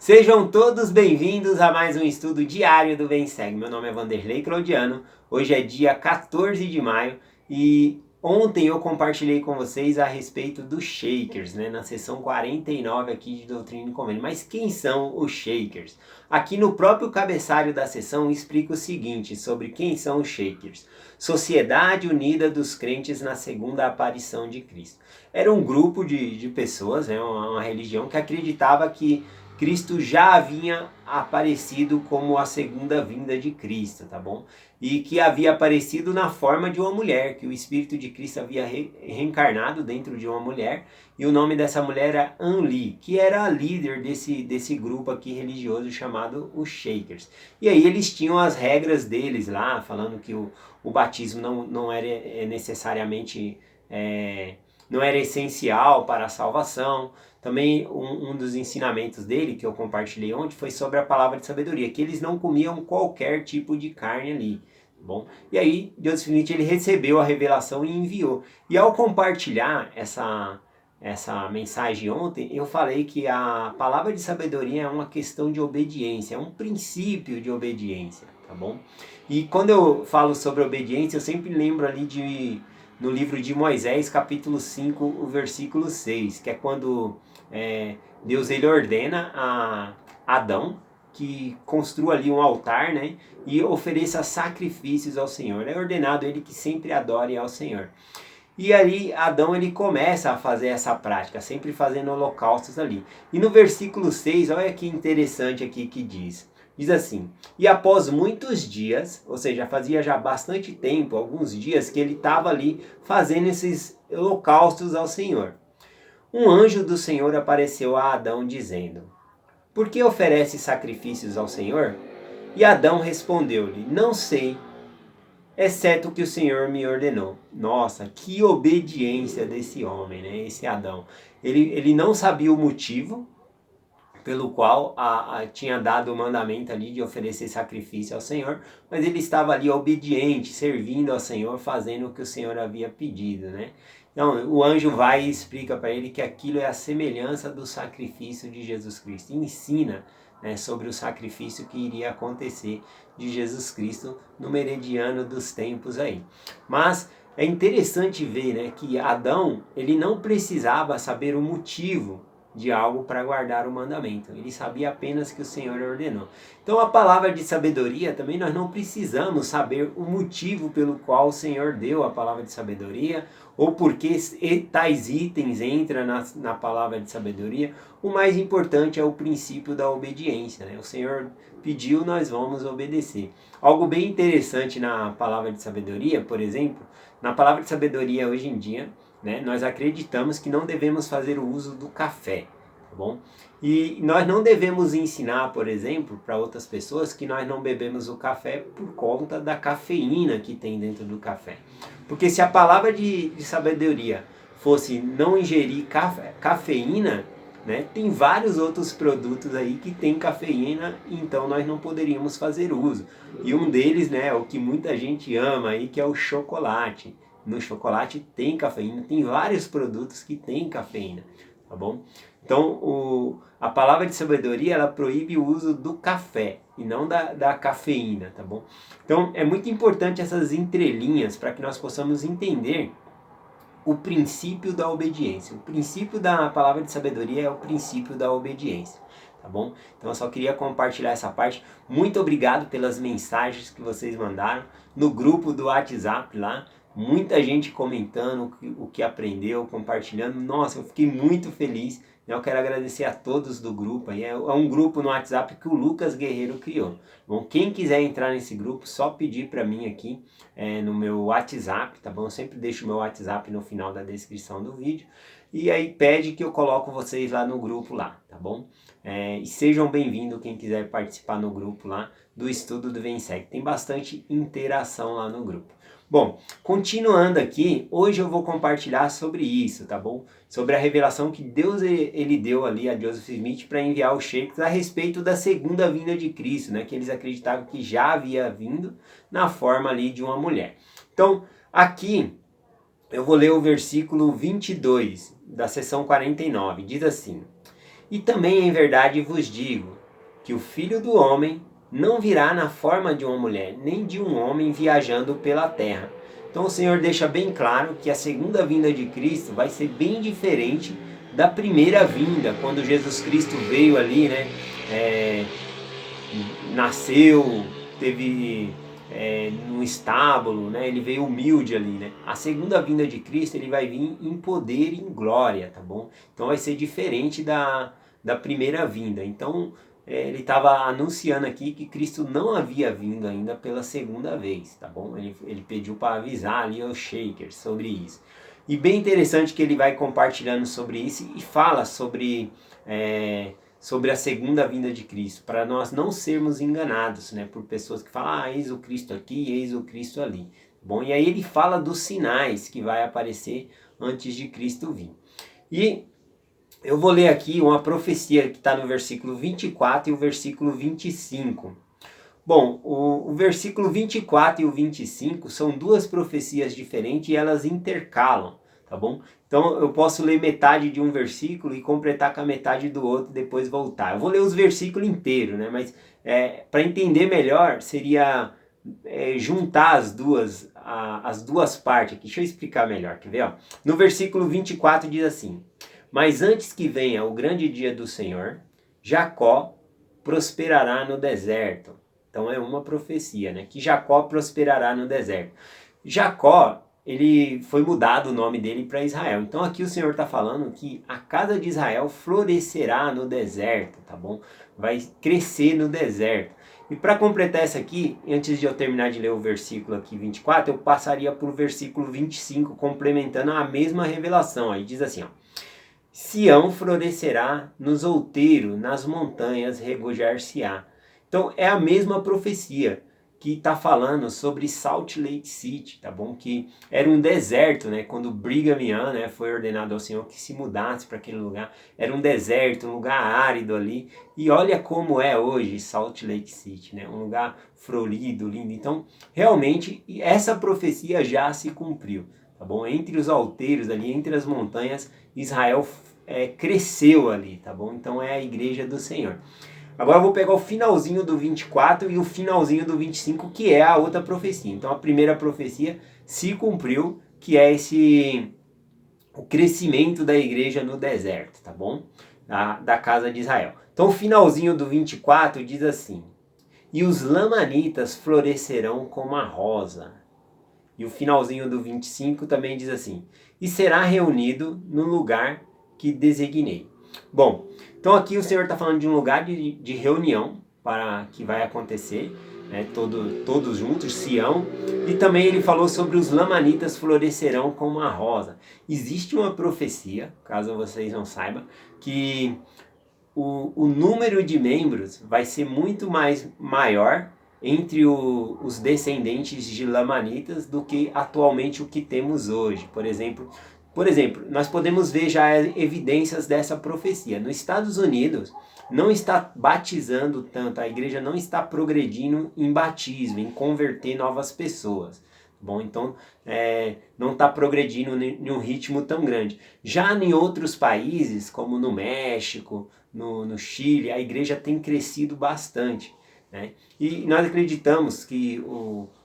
Sejam todos bem-vindos a mais um estudo diário do Bem Segue. Meu nome é Vanderlei Claudiano, hoje é dia 14 de maio e ontem eu compartilhei com vocês a respeito dos Shakers, na sessão 49 aqui de Doutrina e Convênio. Mas quem são os Shakers? Aqui no próprio cabeçalho da sessão explica o seguinte sobre quem são os Shakers. Sociedade Unida dos Crentes na Segunda Aparição de Cristo. Era um grupo de pessoas, uma religião que acreditava que Cristo já havia aparecido como a segunda vinda de Cristo, tá bom? E que havia aparecido na forma de uma mulher, que o Espírito de Cristo havia reencarnado dentro de uma mulher, e o nome dessa mulher era Anli, que era a líder desse grupo aqui religioso chamado os Shakers. E aí eles tinham as regras deles lá, falando que o batismo não era necessariamente... não era essencial para a salvação. Também um dos ensinamentos dele, que eu compartilhei ontem, foi sobre a palavra de sabedoria, que eles não comiam qualquer tipo de carne ali. Bom, e aí Deus Finite ele recebeu a revelação e enviou. E ao compartilhar essa mensagem ontem, eu falei que a palavra de sabedoria é uma questão de obediência, é um princípio de obediência, tá bom? E quando eu falo sobre obediência, eu sempre lembro ali no livro de Moisés, capítulo 5, o versículo 6, que é quando Deus ele ordena a Adão que construa ali um altar, e ofereça sacrifícios ao Senhor. É ordenado ele que sempre adore ao Senhor. E aí Adão ele começa a fazer essa prática, sempre fazendo holocaustos ali. E no versículo 6, olha que interessante aqui que diz. Diz assim: e após muitos dias, ou seja, fazia já bastante tempo, alguns dias, que ele estava ali fazendo esses holocaustos ao Senhor. Um anjo do Senhor apareceu a Adão dizendo: por que oferece sacrifícios ao Senhor? E Adão respondeu-lhe: não sei, exceto o que o Senhor me ordenou. Nossa, que obediência desse homem, esse Adão. Ele não sabia o motivo pelo qual tinha dado o mandamento ali de oferecer sacrifício ao Senhor, mas ele estava ali obediente, servindo ao Senhor, fazendo o que o Senhor havia pedido, Então, o anjo vai e explica para ele que aquilo é a semelhança do sacrifício de Jesus Cristo. E ensina sobre o sacrifício que iria acontecer de Jesus Cristo no meridiano dos tempos aí. Mas é interessante ver que Adão ele não precisava saber o motivo de algo para guardar o mandamento. Ele sabia apenas que o Senhor ordenou. Então a palavra de sabedoria também nós não precisamos saber o motivo pelo qual o Senhor deu a palavra de sabedoria ou porque tais itens entram na palavra de sabedoria. O mais importante é o princípio da obediência. O Senhor pediu, nós vamos obedecer. Algo bem interessante na palavra de sabedoria, por exemplo, na palavra de sabedoria hoje em dia, nós acreditamos que não devemos fazer o uso do café, tá bom? E nós não devemos ensinar, por exemplo, para outras pessoas que nós não bebemos o café por conta da cafeína que tem dentro do café. Porque se a palavra de sabedoria fosse não ingerir cafeína, tem vários outros produtos aí que tem cafeína, então nós não poderíamos fazer uso. E um deles, é o que muita gente ama aí, que é o chocolate. No chocolate tem cafeína, tem vários produtos que tem cafeína, tá bom? Então, a palavra de sabedoria, ela proíbe o uso do café e não da cafeína, tá bom? Então, é muito importante essas entrelinhas para que nós possamos entender o princípio da obediência. O princípio da palavra de sabedoria é o princípio da obediência, tá bom? Então eu só queria compartilhar essa parte. Muito obrigado pelas mensagens que vocês mandaram no grupo do WhatsApp lá. Muita gente comentando o que aprendeu, compartilhando. Nossa, eu fiquei muito feliz. Eu quero agradecer a todos do grupo. É um grupo no WhatsApp que o Lucas Guerreiro criou. Bom, quem quiser entrar nesse grupo, só pedir para mim aqui no meu WhatsApp, tá bom? Eu sempre deixo o meu WhatsApp no final da descrição do vídeo. E aí pede que eu coloco vocês lá no grupo lá, tá bom? E sejam bem-vindos quem quiser participar no grupo lá do estudo do VemSeg. Tem bastante interação lá no grupo. Bom, continuando aqui, hoje eu vou compartilhar sobre isso, tá bom? Sobre a revelação que Deus ele deu ali a Joseph Smith para enviar os Shakers a respeito da segunda vinda de Cristo, que eles acreditavam que já havia vindo na forma ali de uma mulher. Então, aqui eu vou ler o versículo 22 da sessão 49, diz assim: E também em verdade vos digo, que o Filho do Homem não virá na forma de uma mulher, nem de um homem viajando pela terra. Então o Senhor deixa bem claro que a segunda vinda de Cristo vai ser bem diferente da primeira vinda, quando Jesus Cristo veio ali, né? Nasceu, teve num estábulo, né? Ele veio humilde ali, né? A segunda vinda de Cristo, ele vai vir em poder e em glória, tá bom? Então vai ser diferente da primeira vinda. Então ele estava anunciando aqui que Cristo não havia vindo ainda pela segunda vez, tá bom? Ele pediu para avisar ali aos shakers sobre isso. E bem interessante que ele vai compartilhando sobre isso e fala sobre a segunda vinda de Cristo, para nós não sermos enganados, né, por pessoas que falam, eis o Cristo aqui, eis o Cristo ali. Bom, e aí ele fala dos sinais que vai aparecer antes de Cristo vir. E eu vou ler aqui uma profecia que está no versículo 24 e o versículo 25. Bom, o versículo 24 e o 25 são duas profecias diferentes e elas intercalam, tá bom? Então eu posso ler metade de um versículo e completar com a metade do outro e depois voltar. Eu vou ler os versículos inteiros, né? Mas para entender melhor seria juntar as duas partes aqui. Deixa eu explicar melhor, quer ver? Ó? No versículo 24 diz assim: Mas antes que venha o grande dia do Senhor, Jacó prosperará no deserto. Então é uma profecia, né? Que Jacó prosperará no deserto. Jacó, ele foi mudado o nome dele para Israel. Então aqui o Senhor está falando que a casa de Israel florescerá no deserto, tá bom? Vai crescer no deserto. E para completar essa aqui, antes de eu terminar de ler o versículo aqui 24, eu passaria para o versículo 25, complementando a mesma revelação. Aí diz assim, ó: Sião florescerá nos outeiros, nas montanhas regozijar-se-á. Então é a mesma profecia que está falando sobre Salt Lake City, tá bom? Que era um deserto, né? Quando Brigham Young, né, foi ordenado ao Senhor que se mudasse para aquele lugar, era um deserto, um lugar árido ali. E olha como é hoje Salt Lake City, né? Um lugar florido, lindo. Então realmente essa profecia já se cumpriu, tá bom? Entre os outeiros ali, entre as montanhas, Israel cresceu ali, tá bom? Então é a igreja do Senhor. Agora eu vou pegar o finalzinho do 24 e o finalzinho do 25, que é a outra profecia. Então a primeira profecia se cumpriu, que é o crescimento da igreja no deserto, tá bom? Da casa de Israel. Então o finalzinho do 24 diz assim: E os lamanitas florescerão como a rosa. E o finalzinho do 25 também diz assim: E será reunido no lugar que designei. Bom, então aqui o Senhor está falando de um lugar de reunião para que vai acontecer, né, todos juntos, Sião. E também ele falou sobre os lamanitas florescerão como a rosa. Existe uma profecia, caso vocês não saibam, que o número de membros vai ser muito maior entre os descendentes de lamanitas do que atualmente o que temos hoje. Por exemplo, nós podemos ver já evidências dessa profecia. Nos Estados Unidos, não está batizando tanto, a igreja não está progredindo em batismo, em converter novas pessoas. Bom, então não está progredindo em um ritmo tão grande. Já em outros países, como no México, no Chile, a igreja tem crescido bastante, né? E nós acreditamos que,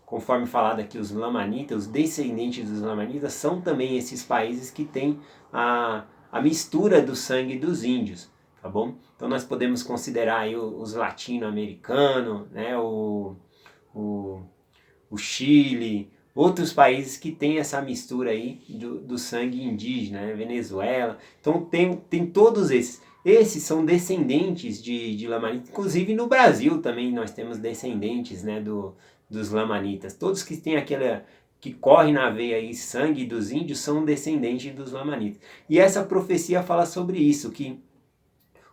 conforme falado aqui, os lamanitas, os descendentes dos lamanitas, são também esses países que têm a mistura do sangue dos índios, tá bom? Então nós podemos considerar aí os latino-americanos, né? o Chile, outros países que têm essa mistura aí do sangue indígena, né? Venezuela. Então tem todos esses. Esses são descendentes de lamanitas. Inclusive no Brasil também nós temos descendentes, né, dos lamanitas. Todos que têm que corre na veia aí sangue dos índios são descendentes dos lamanitas. E essa profecia fala sobre isso, que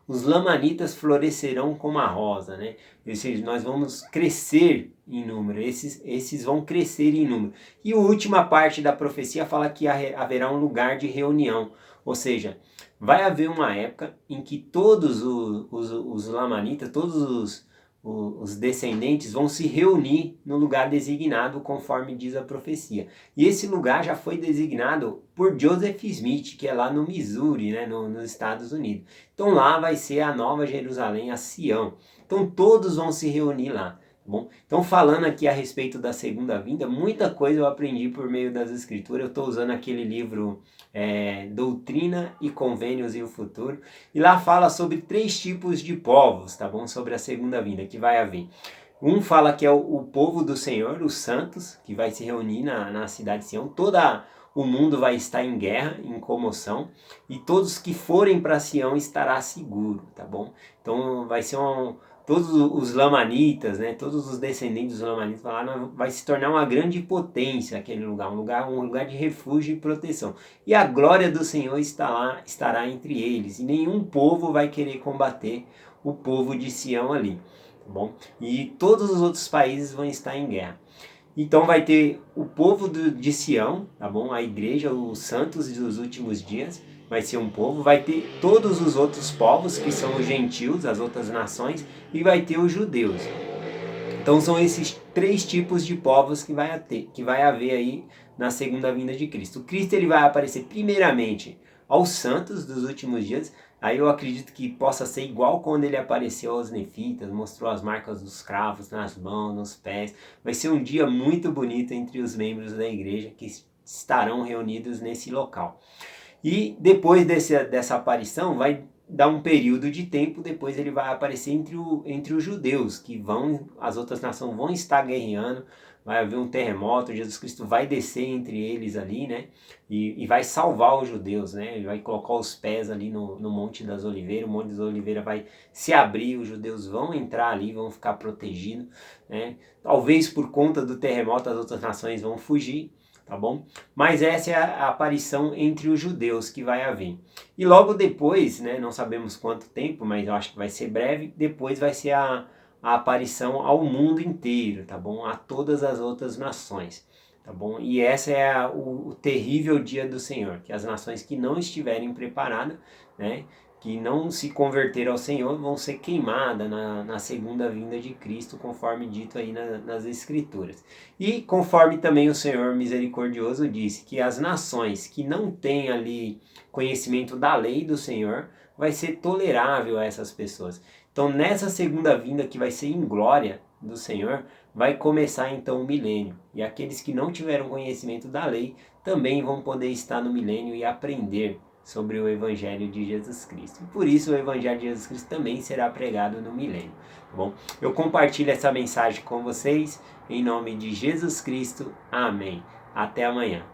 os lamanitas florescerão como a rosa, né? Ou seja, nós vamos crescer em número, esses vão crescer em número. E a última parte da profecia fala que haverá um lugar de reunião, ou seja, vai haver uma época em que todos os lamanitas, todos os descendentes vão se reunir no lugar designado conforme diz a profecia. E esse lugar já foi designado por Joseph Smith, que é lá no Missouri, né, nos Estados Unidos. Então lá vai ser a Nova Jerusalém, a Sião. Então todos vão se reunir lá. Bom, então falando aqui a respeito da segunda vinda, muita coisa eu aprendi por meio das escrituras. Eu estou usando aquele livro Doutrina e Convênios e o Futuro, e lá fala sobre 3 tipos de povos, tá bom? Sobre a segunda vinda que vai haver. Um fala que é o povo do Senhor, os santos, que vai se reunir na cidade de Sião. O mundo vai estar em guerra, em comoção, e todos que forem para Sião estará seguro, tá bom? Então vai ser todos os lamanitas, né, todos os descendentes dos lamanitas vai se tornar uma grande potência aquele lugar, um lugar de refúgio e proteção. E a glória do Senhor estará entre eles, e nenhum povo vai querer combater o povo de Sião ali, tá bom? E todos os outros países vão estar em guerra. Então vai ter o povo de Sião, tá bom? A igreja, os santos dos últimos dias, vai ser um povo. Vai ter todos os outros povos, que são os gentios, as outras nações, e vai ter os judeus. Então são esses 3 tipos de povos que vai haver aí na segunda vinda de Cristo. O Cristo ele vai aparecer primeiramente aos santos dos últimos dias. Aí eu acredito que possa ser igual quando ele apareceu aos nefitas, mostrou as marcas dos cravos nas mãos, nos pés. Vai ser um dia muito bonito entre os membros da igreja que estarão reunidos nesse local. E depois dessa aparição vai dar um período de tempo, depois ele vai aparecer entre os judeus, as outras nações vão estar guerreando, vai haver um terremoto, Jesus Cristo vai descer entre eles ali, né, e vai salvar os judeus, né, ele vai colocar os pés ali no Monte das Oliveiras, o Monte das Oliveiras vai se abrir, os judeus vão entrar ali, vão ficar protegidos, né, talvez por conta do terremoto as outras nações vão fugir, tá bom? Mas essa é a aparição entre os judeus que vai haver. E logo depois, né, não sabemos quanto tempo, mas eu acho que vai ser breve, depois vai ser a aparição ao mundo inteiro, tá bom? A todas as outras nações, tá bom? E essa é o terrível dia do Senhor, que as nações que não estiverem preparadas, né, que não se converteram ao Senhor, vão ser queimadas na segunda vinda de Cristo, conforme dito aí nas Escrituras. E conforme também o Senhor misericordioso disse, que as nações que não têm ali conhecimento da lei do Senhor, vai ser tolerável a essas pessoas. Então nessa segunda vinda que vai ser em glória do Senhor, vai começar então o milênio. E aqueles que não tiveram conhecimento da lei, também vão poder estar no milênio e aprender sobre o Evangelho de Jesus Cristo. E por isso o Evangelho de Jesus Cristo também será pregado no milênio, tá bom? Eu compartilho essa mensagem com vocês, em nome de Jesus Cristo. Amém. Até amanhã.